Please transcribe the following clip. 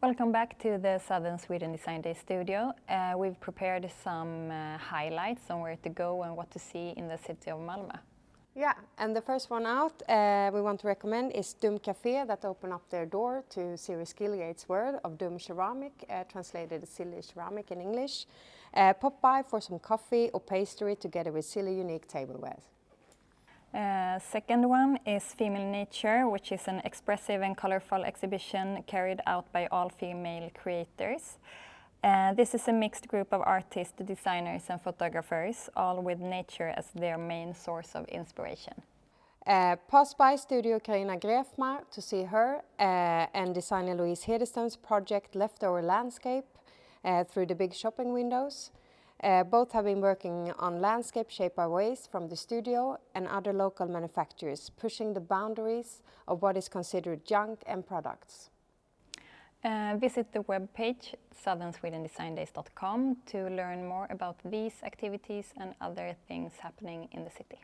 Welcome back to the Southern Sweden Design Day studio. We've prepared some highlights on where to go and what to see in the city of Malmö. Yeah, and the first one out we want to recommend is Dum Café that opened up their door to Siri Skillgate's word of Dum Ceramic, translated as Silly Ceramic in English. Pop by for some coffee or pastry together with Silly unique tableware. Second one is Female Nature, which is an expressive and colorful exhibition carried out by all female creators. This is a mixed group of artists, designers and photographers, all with nature as their main source of inspiration. Pass by Studio Carina Grefmar to see her and designer Louise Hedestam's project Leftover Landscape through the big shopping windows. Both have been working on landscape shaped by waste from the studio and other local manufacturers, pushing the boundaries of what is considered junk and products. Visit the webpage southernswedendesigndays.com to learn more about these activities and other things happening in the city.